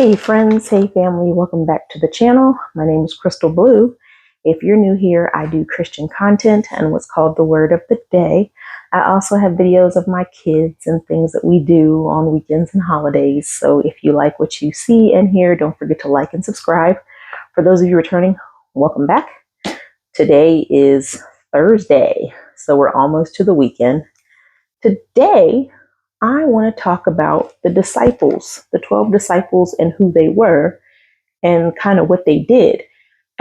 Hey friends, hey family, welcome back to the channel. My name is Crystal Blue. If you're new here, I do Christian content and what's called the Word of the Day. I also have videos of my kids and things that we do on weekends and holidays. So if you like what you see and hear, don't forget to like and subscribe. For those of you returning, welcome back. Today is Thursday, so we're almost to the weekend. Today, I want to talk about the disciples, the 12 disciples and who they were and kind of what they did.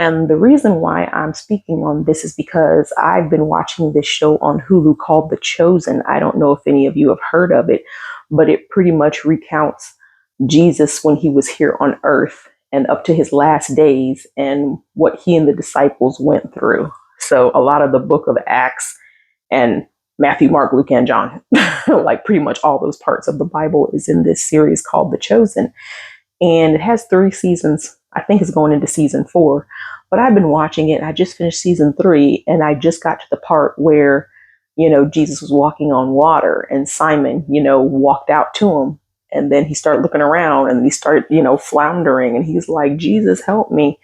And the reason why I'm speaking on this is because I've been watching this show on Hulu called The Chosen. I don't know if any of you have heard of it, but it pretty much recounts Jesus when he was here on earth and up to his last days and what he and the disciples went through. So a lot of the book of Acts and Matthew, Mark, Luke, and John, like pretty much all those parts of the Bible is in this series called The Chosen. And it has 3 seasons. I think it's going into season 4. But I've been watching it. I just finished season 3, and I just got to the part where, Jesus was walking on water, and Simon, walked out to him. And then he started looking around, and he started, floundering, and he's like, "Jesus, help me."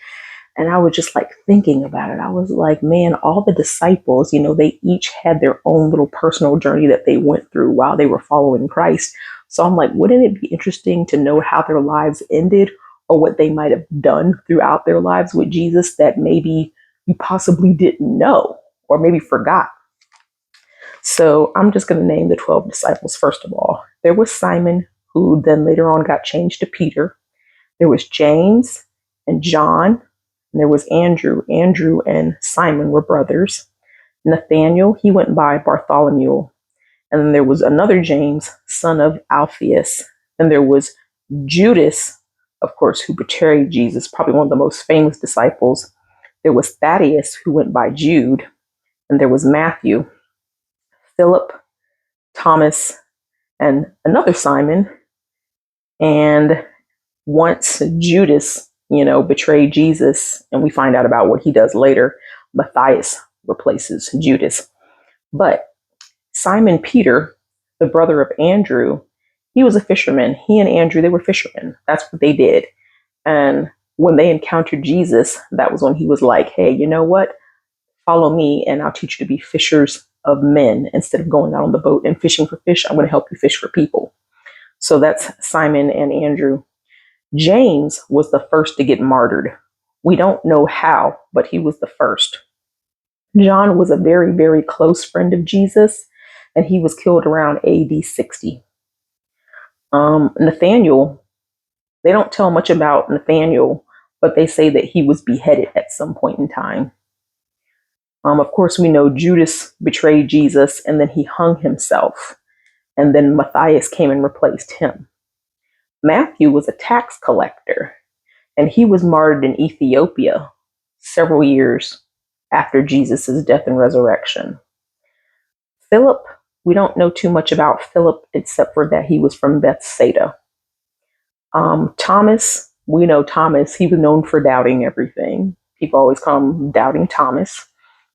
And I was just like thinking about it. I was like, man, all the disciples, they each had their own little personal journey that they went through while they were following Christ. So I'm like, wouldn't it be interesting to know how their lives ended or what they might have done throughout their lives with Jesus that maybe you possibly didn't know or maybe forgot? So I'm just going to name the 12 disciples first of all. There was Simon, who then later on got changed to Peter. There was James and John. And there was Andrew. Andrew and Simon were brothers. Nathaniel, he went by Bartholomew. And then there was another James, son of Alphaeus. And there was Judas, of course, who betrayed Jesus, probably one of the most famous disciples. There was Thaddeus, who went by Jude. And there was Matthew, Philip, Thomas, and another Simon. And once Judas, betrayed Jesus, and we find out about what he does later, Matthias replaces Judas. But Simon Peter, the brother of Andrew, he was a fisherman. He and Andrew, they were fishermen. That's what they did. And when they encountered Jesus, that was when he was like, hey, you know what? Follow me and I'll teach you to be fishers of men. Instead of going out on the boat and fishing for fish, I'm going to help you fish for people. So that's Simon and Andrew. James was the first to get martyred. We don't know how, but he was the first. John was a very, very close friend of Jesus, and he was killed around AD 60. Nathaniel, they don't tell much about Nathaniel, but they say that he was beheaded at some point in time. Of course, we know Judas betrayed Jesus, and then he hung himself, and then Matthias came and replaced him. Matthew was a tax collector, and he was martyred in Ethiopia several years after Jesus' death and resurrection. Philip, we don't know too much about Philip except for that he was from Bethsaida. Thomas, we know Thomas, he was known for doubting everything. People always call him Doubting Thomas.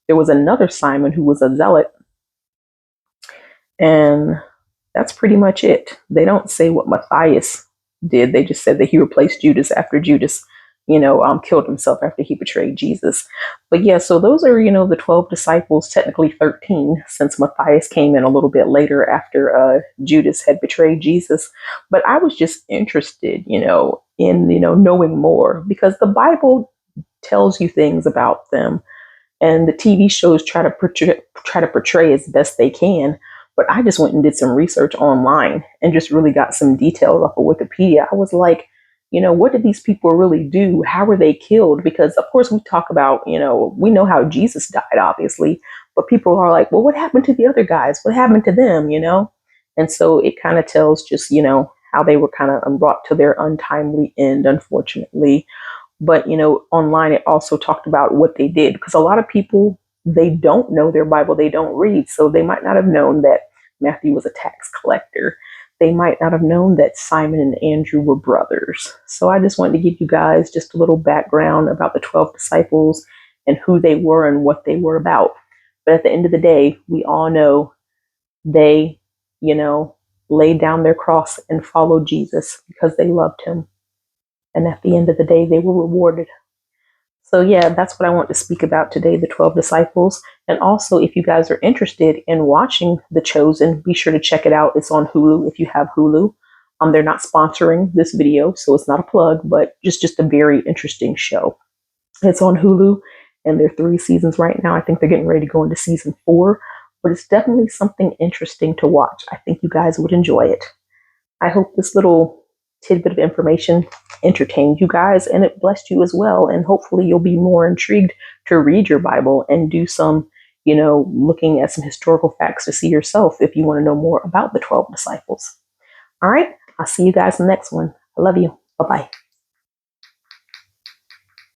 There was another Simon who was a zealot. And that's pretty much it. They don't say what Matthias did. They just said that he replaced Judas after Judas, killed himself after he betrayed Jesus. But yeah, so those are, the 12 disciples, technically 13, since Matthias came in a little bit later after Judas had betrayed Jesus. But I was just interested, in, knowing more because the Bible tells you things about them and the TV shows try to portray as best they can. But I just went and did some research online and just really got some details off of Wikipedia. I was like, what did these people really do? How were they killed? Because of course we talk about, we know how Jesus died, obviously, but people are like, well, what happened to the other guys? What happened to them? And so it kind of tells just, how they were kind of brought to their untimely end, unfortunately. But, online it also talked about what they did because a lot of people, they don't know their Bible, they don't read. So they might not have known that Matthew was a tax collector. They might not have known that Simon and Andrew were brothers. So I just wanted to give you guys just a little background about the 12 disciples and who they were and what they were about. But at the end of the day, we all know they, laid down their cross and followed Jesus because they loved him. And at the end of the day, they were rewarded. So yeah, that's what I want to speak about today, the 12 disciples. And also, if you guys are interested in watching The Chosen, be sure to check it out. It's on Hulu if you have Hulu. They're not sponsoring this video, so it's not a plug, but just a very interesting show. It's on Hulu, and there are 3 seasons right now. I think they're getting ready to go into season 4, but it's definitely something interesting to watch. I think you guys would enjoy it. I hope this little tidbit of information entertained you guys and it blessed you as well. And hopefully you'll be more intrigued to read your Bible and do some, looking at some historical facts to see yourself if you want to know more about the 12 disciples. All right. I'll see you guys in the next one. I love you. Bye-bye.